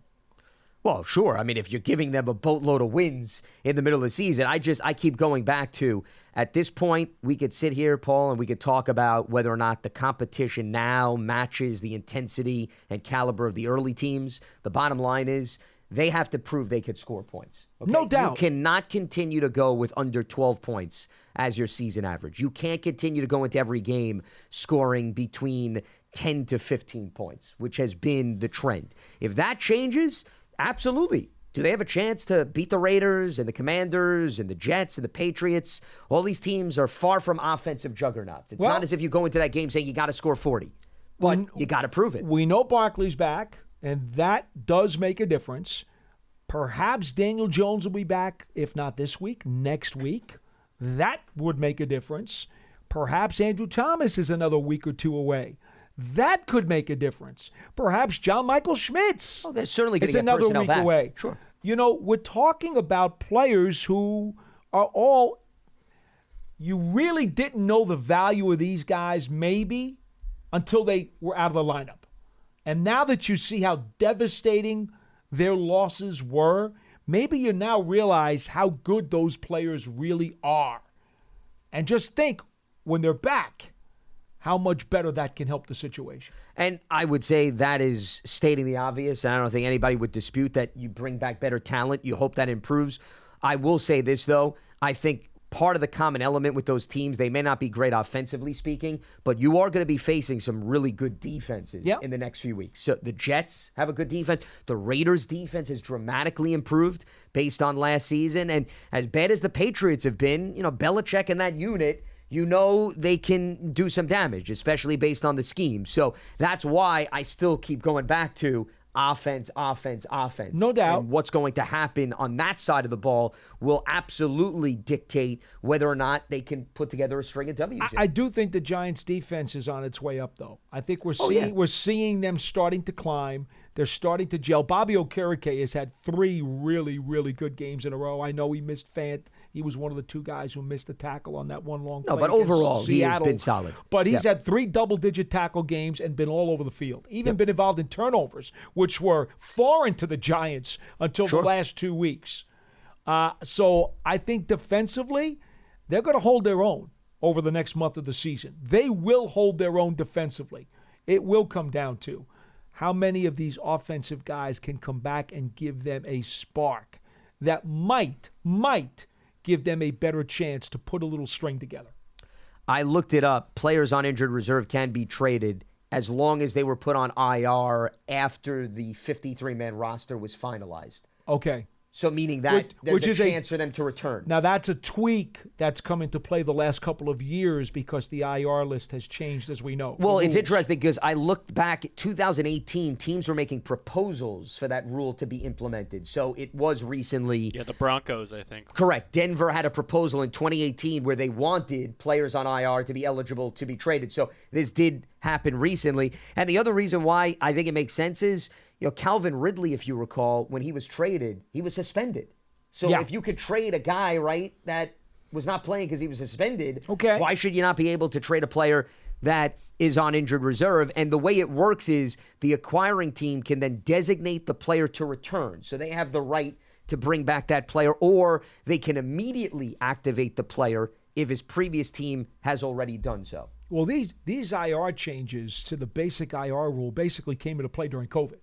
Well, sure. I mean, if you're giving them a boatload of wins in the middle of the season, I keep going back to, at this point, we could sit here, Paul, and we could talk about whether or not the competition now matches the intensity and caliber of the early teams. The bottom line is they have to prove they could score points. Okay? No doubt. You cannot continue to go with under 12 points as your season average. You can't continue to go into every game scoring between 10 to 15 points, which has been the trend. If that changes, absolutely. Do they have a chance to beat the Raiders and the Commanders and the Jets and the Patriots? All these teams are far from offensive juggernauts. It's not as if you go into that game saying you got to score 40, but you got to prove it. We know Barkley's back, and that does make a difference. Perhaps Daniel Jones will be back, if not this week, next week. That would make a difference. Perhaps Andrew Thomas is another week or two away. That could make a difference. Perhaps John Michael Schmitz they're certainly going is to get another personnel week back. away. Sure. You know, we're talking about players who are all, you really didn't know the value of these guys maybe until they were out of the lineup. And now that you see how devastating their losses were, maybe you now realize how good those players really are. And just think, when they're back, how much better that can help the situation. And I would say that is stating the obvious. And I don't think anybody would dispute that you bring back better talent. You hope that improves. I will say this, though. I think part of the common element with those teams, they may not be great offensively speaking, but you are going to be facing some really good defenses in the next few weeks. So the Jets have a good defense. The Raiders' defense has dramatically improved based on last season. And as bad as the Patriots have been, Belichick and that unit, they can do some damage, especially based on the scheme. So that's why I still keep going back to offense. No doubt. And what's going to happen on that side of the ball will absolutely dictate whether or not they can put together a string of W's. I do think the Giants' defense is on its way up, though. I think we're seeing them starting to climb. They're starting to gel. Bobby Okereke has had 3 really, really good games in a row. I know he missed Fant. He was one of the 2 guys who missed the tackle on that one long play. No, but overall, Seattle. he has been solid. But he's had 3 double-digit tackle games and been all over the field. Even been involved in turnovers, which were foreign to the Giants until the last 2 weeks. So I think defensively, they're going to hold their own over the next month of the season. They will hold their own defensively. It will come down to how many of these offensive guys can come back and give them a spark that might give them a better chance to put a little string together. I looked it up. Players on injured reserve can be traded as long as they were put on IR after the 53-man roster was finalized. Okay. So meaning that there's a chance for them to return. Now, that's a tweak that's come into play the last couple of years because the IR list has changed, as we know. Well, it's interesting because I looked back at 2018, teams were making proposals for that rule to be implemented. So it was recently. Yeah, the Broncos, I think. Correct. Denver had a proposal in 2018 where they wanted players on IR to be eligible to be traded. So this did happen recently. And the other reason why I think it makes sense is, Calvin Ridley, if you recall, when he was traded, he was suspended. So if you could trade a guy, right, that was not playing because he was suspended, why should you not be able to trade a player that is on injured reserve? And the way it works is the acquiring team can then designate the player to return. So they have the right to bring back that player, or they can immediately activate the player if his previous team has already done so. Well, these IR changes to the basic IR rule basically came into play during COVID.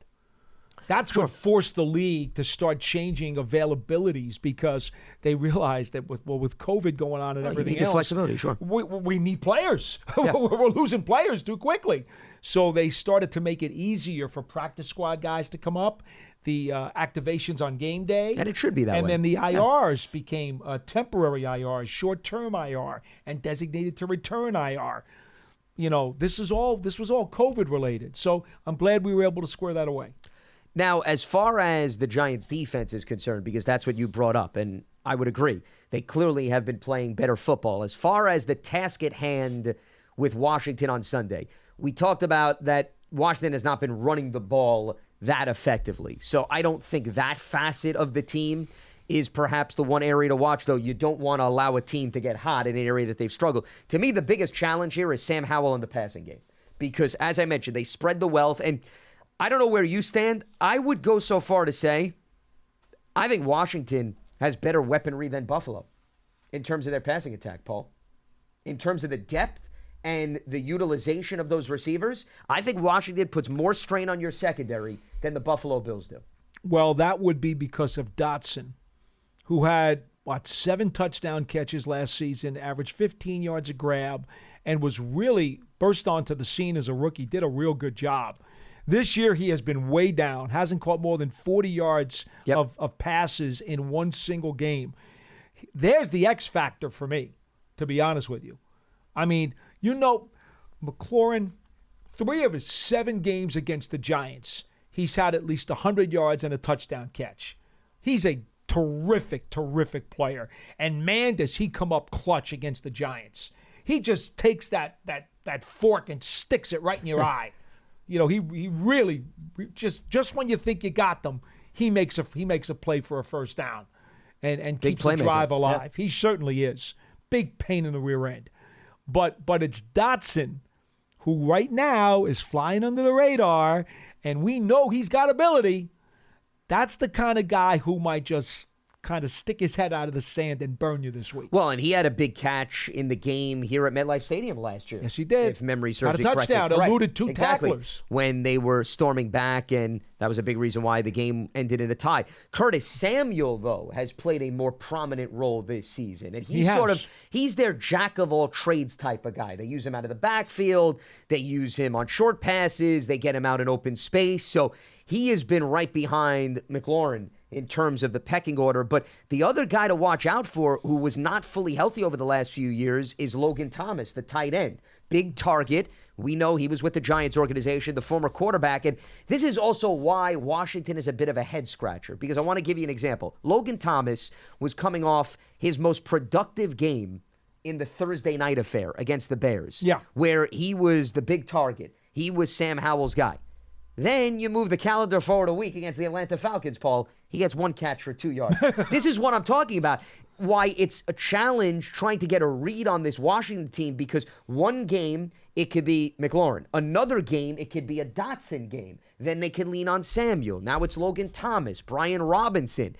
That's what forced the league to start changing availabilities because they realized that with COVID going on and everything else, flexibility, sure. we need players. Yeah. We're losing players too quickly. So they started to make it easier for practice squad guys to come up, the activations on game day. And it should be that way. And then the IRs became temporary IRs, short-term IR, and designated to return IR. This was all COVID related. So I'm glad we were able to square that away. Now, as far as the Giants' defense is concerned, because that's what you brought up, and I would agree, they clearly have been playing better football. As far as the task at hand with Washington on Sunday, we talked about that Washington has not been running the ball that effectively. So I don't think that facet of the team is perhaps the one area to watch, though. You don't want to allow a team to get hot in an area that they've struggled. To me, the biggest challenge here is Sam Howell in the passing game. Because, as I mentioned, they spread the wealth. And I don't know where you stand. I would go so far to say I think Washington has better weaponry than Buffalo in terms of their passing attack, Paul. In terms of the depth and the utilization of those receivers, I think Washington puts more strain on your secondary than the Buffalo Bills do. Well, that would be because of Dotson, who had, 7 touchdown catches last season, averaged 15 yards a grab, and was really burst onto the scene as a rookie, did a real good job. This year, he has been way down, hasn't caught more than 40 yards of passes in one single game. There's the X factor for me, to be honest with you. I mean, McLaurin, 3 of his 7 games against the Giants, he's had at least 100 yards and a touchdown catch. He's a terrific, terrific player. And man, does he come up clutch against the Giants. He just takes that fork and sticks it right in your eye. He really just when you think you got them, he makes a play for a first down and keeps the drive alive. Yeah. He certainly is. Big pain in the rear end. But it's Dotson who right now is flying under the radar, and we know he's got ability. That's the kind of guy who might just kind of stick his head out of the sand and burn you this week. Well, and he had a big catch in the game here at MetLife Stadium last year. Yes, he did. If memory serves me correctly. Had a touchdown, eluded 2 tacklers. When they were storming back, and that was a big reason why the game ended in a tie. Curtis Samuel, though, has played a more prominent role this season. And he's their jack-of-all-trades type of guy. They use him out of the backfield. They use him on short passes. They get him out in open space. So he has been right behind McLaurin in terms of the pecking order. But the other guy to watch out for who was not fully healthy over the last few years is Logan Thomas, the tight end. Big target. We know he was with the Giants organization, the former quarterback. And this is also why Washington is a bit of a head-scratcher, because I want to give you an example. Logan Thomas was coming off his most productive game in the Thursday night affair against the Bears, where he was the big target. He was Sam Howell's guy. Then you move the calendar forward a week against the Atlanta Falcons, Paul. He gets 1 catch for 2 yards. This is what I'm talking about. Why it's a challenge trying to get a read on this Washington team, because one game, it could be McLaurin. Another game, it could be a Dotson game. Then they can lean on Samuel. Now it's Logan Thomas, Brian Robinson.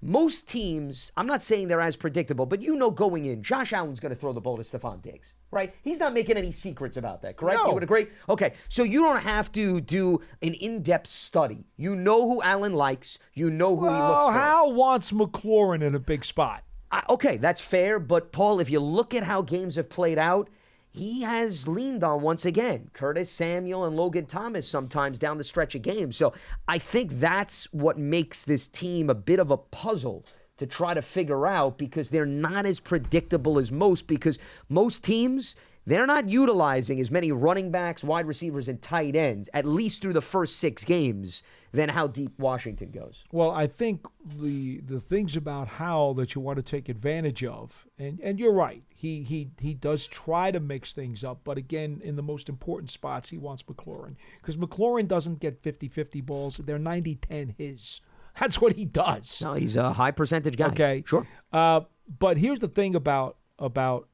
Most teams, I'm not saying they're as predictable, but going in, Josh Allen's going to throw the ball to Stephon Diggs, right? He's not making any secrets about that, correct? No. You would agree? Okay, so you don't have to do an in-depth study. You know who Allen likes. You know who he looks for. Hal wants McLaurin in a big spot. Okay, that's fair, but Paul, if you look at how games have played out, he has leaned on, once again, Curtis Samuel and Logan Thomas sometimes down the stretch of games. So I think that's what makes this team a bit of a puzzle to try to figure out, because they're not as predictable as most, because most teams, they're not utilizing as many running backs, wide receivers, and tight ends, at least through the first 6 games, than how deep Washington goes. Well, I think the things about Howell that you want to take advantage of, and you're right, he does try to mix things up, but again, in the most important spots, he wants McLaurin. Because McLaurin doesn't get 50-50 balls. They're 90-10 his. That's what he does. No, he's a high percentage guy. Okay. Sure. But here's the thing about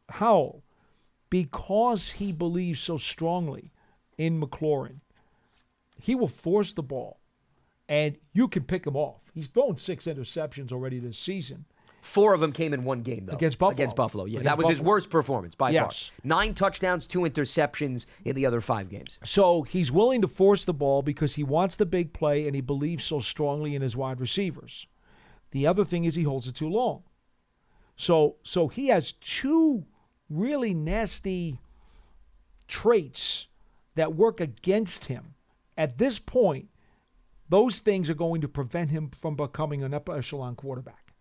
Howell. Because he believes so strongly in McLaurin, he will force the ball, and you can pick him off. He's thrown 6 interceptions already this season. 4 of them came in one game, though. Against Buffalo. Against Buffalo, yeah. Against That was his Buffalo. worst performance by far. Yes. 9 touchdowns, 2 interceptions in the other 5 games. So he's willing to force the ball because he wants the big play and he believes so strongly in his wide receivers. The other thing is he holds it too long. So he has 2 really nasty traits that work against him. At this point, those things are going to prevent him from becoming an upper echelon quarterback.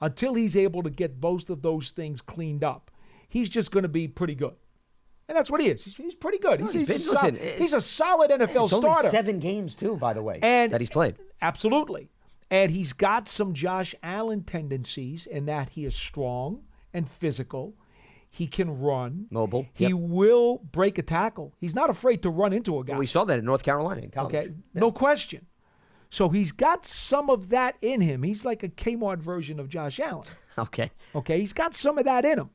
Until he's able to get both of those things cleaned up, he's just going to be pretty good. And that's what he is. He's pretty good. He's a solid NFL it's starter. Only 7 games, too, by the way, that he's played. Absolutely. And he's got some Josh Allen tendencies in that he is strong and physical. He can run. Mobile. He will break a tackle. He's not afraid to run into a guy. Well, we saw that in North Carolina in college. Okay, no question. So he's got some of that in him. He's like a Kmart version of Josh Allen. Okay. Okay, he's got some of that in him.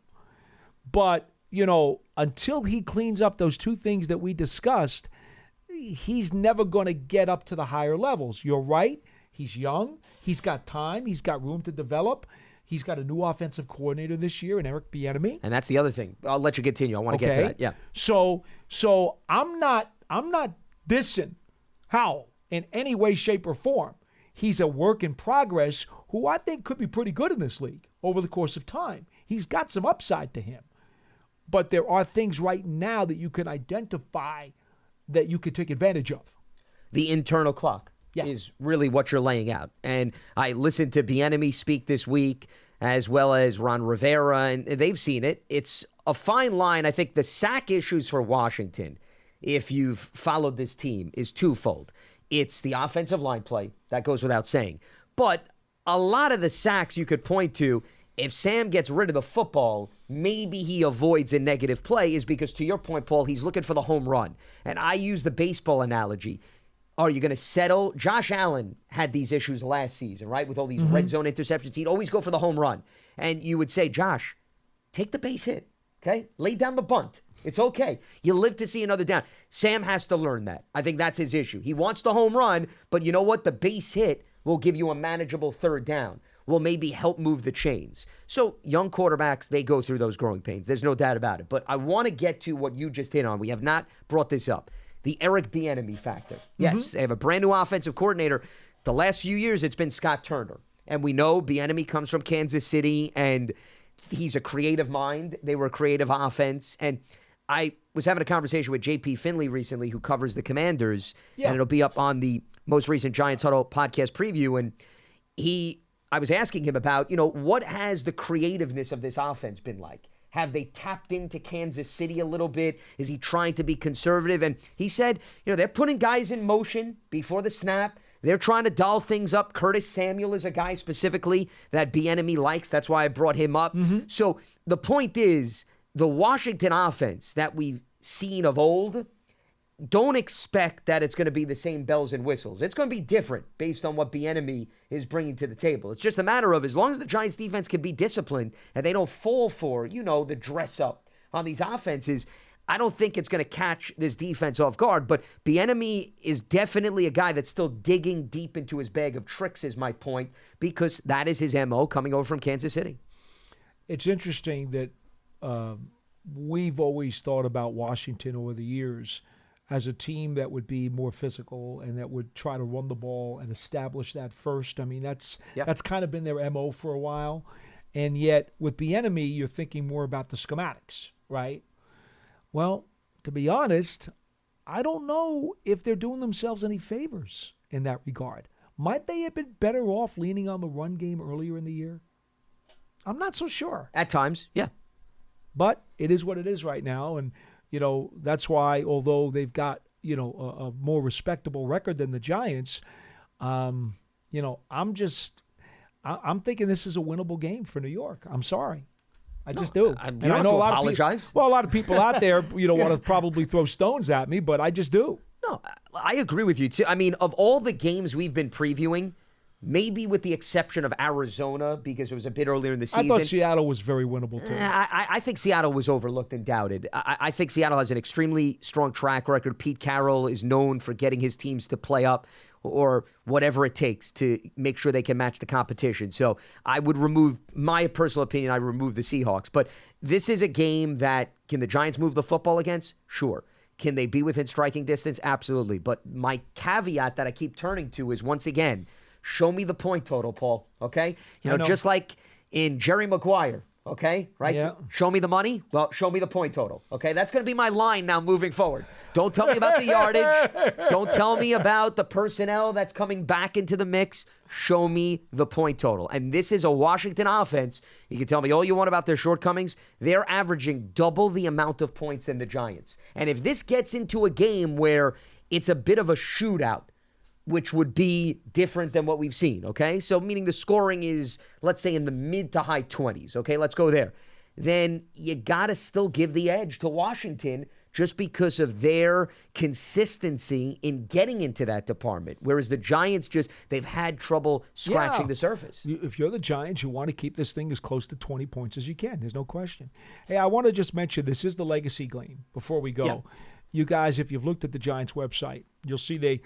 But, until he cleans up those 2 things that we discussed, he's never going to get up to the higher levels. You're right. He's young. He's got time. He's got room to develop. He's got a new offensive coordinator this year in Eric Bieniemy. And that's the other thing. I'll let you continue. I want to get to that. Yeah. So I'm not dissing Howell in any way, shape, or form. He's a work in progress who I think could be pretty good in this league over the course of time. He's got some upside to him. But there are things right now that you can identify that you could take advantage of. The internal clock is really what you're laying out. And I listened to Bieniemy speak this week, as well as Ron Rivera, and they've seen it. It's a fine line. I think the sack issues for Washington, if you've followed this team, is twofold. It's the offensive line play. That goes without saying. But a lot of the sacks you could point to, if Sam gets rid of the football, maybe he avoids a negative play, is because, to your point, Paul, he's looking for the home run. And I use the baseball analogy. Are you going to settle? Josh Allen had these issues last season, right? With all these red zone interceptions. He'd always go for the home run. And you would say, Josh, take the base hit, okay? Lay down the bunt. It's okay. You live to see another down. Sam has to learn that. I think that's his issue. He wants the home run, but you know what? The base hit will give you a manageable 3rd down. Will maybe help move the chains. So young quarterbacks, they go through those growing pains. There's no doubt about it. But I want to get to what you just hit on. We have not brought this up. The Eric Bieniemy factor. Yes, they have a brand new offensive coordinator. The last few years, it's been Scott Turner. And we know Bieniemy comes from Kansas City, and he's a creative mind. They were a creative offense. And I was having a conversation with J.P. Finley recently, who covers the Commanders, and it'll be up on the most recent Giants Huddle podcast preview. And I was asking him about, what has the creativeness of this offense been like? Have they tapped into Kansas City a little bit? Is he trying to be conservative? And he said, they're putting guys in motion before the snap. They're trying to doll things up. Curtis Samuel is a guy specifically that Bieniemy likes. That's why I brought him up. So the point is, the Washington offense that we've seen of old, don't expect that it's going to be the same bells and whistles. It's going to be different based on what Bieniemy is bringing to the table. It's just a matter of, as long as the Giants defense can be disciplined and they don't fall for, the dress up on these offenses, I don't think it's going to catch this defense off guard. But Bieniemy is definitely a guy that's still digging deep into his bag of tricks, is my point, because that is his MO coming over from Kansas City. It's interesting that we've always thought about Washington over the years as a team that would be more physical and that would try to run the ball and establish that first. I mean, that's kind of been their MO for a while. And yet with Bieniemy, you're thinking more about the schematics, right? Well, to be honest, I don't know if they're doing themselves any favors in that regard. Might they have been better off leaning on the run game earlier in the year? I'm not so sure. At times, yeah. But it is what it is right now. And that's why, although they've got, a more respectable record than the Giants, I'm thinking this is a winnable game for New York. I'm sorry. I just do. I know a lot apologize. A lot of people out there, want to probably throw stones at me, but I just do. No, I agree with you, too. I mean, of all the games we've been previewing, maybe with the exception of Arizona, because it was a bit earlier in the season. I thought Seattle was very winnable, too. I think Seattle was overlooked and doubted. I think Seattle has an extremely strong track record. Pete Carroll is known for getting his teams to play up. or whatever it takes to make sure they can match the competition. So I would remove, my personal opinion, I remove the Seahawks. But this is a game that, can the Giants move the football against? Sure. Can they be within striking distance? Absolutely. But my caveat that I keep turning to is, once again, show me the point total, Paul, okay? You know, just like in Jerry Maguire, okay, right? Yeah. Show me the money. Well, show me the point total, okay? That's going to be my line now moving forward. Don't tell me about the yardage. Don't tell me about the personnel that's coming back into the mix. Show me the point total. And this is a Washington offense. You can tell me all you want about their shortcomings. They're averaging double the amount of points than the Giants. And if this gets into a game where it's a bit of a shootout, which would be different than what we've seen, okay? So meaning the scoring is, let's say, in the mid to high 20s, okay? Let's go there. Then you got to still give the edge to Washington just because of their consistency in getting into that department, whereas the Giants they've had trouble scratching the surface. If you're the Giants, you want to keep this thing as close to 20 points as you can. There's no question. Hey, I want to just mention this is the legacy game before we go. Yeah. You guys, if you've looked at the Giants website, you'll see they've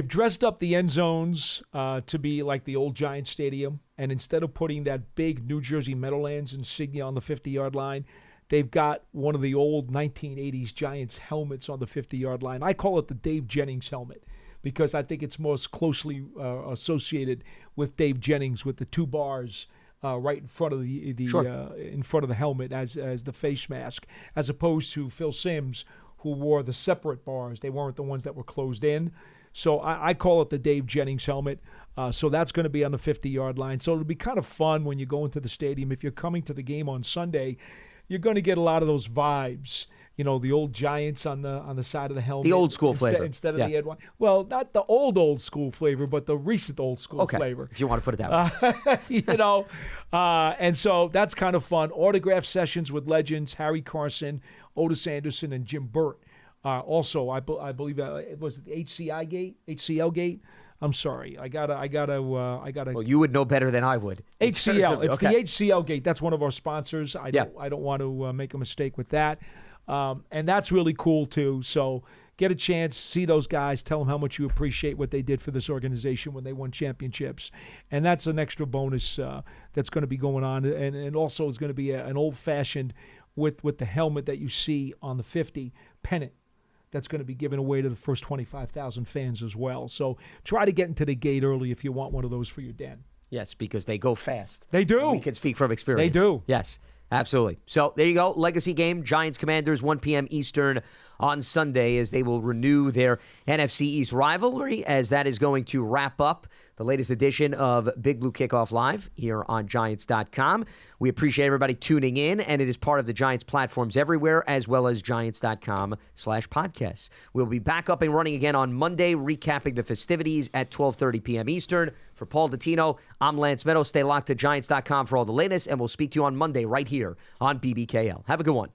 dressed up the end zones to be like the old Giants Stadium. And instead of putting that big New Jersey Meadowlands insignia on the 50-yard line, they've got one of the old 1980s Giants helmets on the 50-yard line. I call it the Dave Jennings helmet because I think it's most closely associated with Dave Jennings, with the two bars right in front of in front of the helmet as the face mask, as opposed to Phil Simms, who wore the separate bars. They weren't the ones that were closed in. So I call it the Dave Jennings helmet. So that's going to be on the 50-yard line. So it'll be kind of fun when you go into the stadium. If you're coming to the game on Sunday, you're going to get a lot of those vibes. You know, the old Giants on the side of the helmet. The old school flavor. Instead of the Ed one. Well, not the old school flavor, but the recent old school flavor. If you want to put it that way. You know, and so that's kind of fun. Autograph sessions with legends, Harry Carson, Otis Anderson, and Jim Burt. Also, I believe it was the HCL gate. I'm sorry. I gotta. Well, you would know better than I would. HCL. It's okay. the HCL gate. That's one of our sponsors. I don't want to make a mistake with that. And that's really cool too. So get a chance, see those guys, tell them how much you appreciate what they did for this organization when they won championships. And that's an extra bonus that's going to be going on. And also is going to be an old-fashioned with the helmet that you see on the 50 pennant. That's going to be given away to the first 25,000 fans as well. So try to get into the gate early if you want one of those for your den. Yes, because they go fast. They do. We can speak from experience. They do. Yes, absolutely. So there you go. Legacy game, Giants-Commanders, 1 p.m. Eastern on Sunday, as they will renew their NFC East rivalry, as that is going to wrap up the latest edition of Big Blue Kickoff Live here on Giants.com. We appreciate everybody tuning in, and it is part of the Giants platforms everywhere, as well as Giants.com/podcasts. We'll be back up and running again on Monday, recapping the festivities at 12:30 p.m. Eastern. For Paul Dottino, I'm Lance Medow. Stay locked to Giants.com for all the latest, and we'll speak to you on Monday right here on BBKL. Have a good one.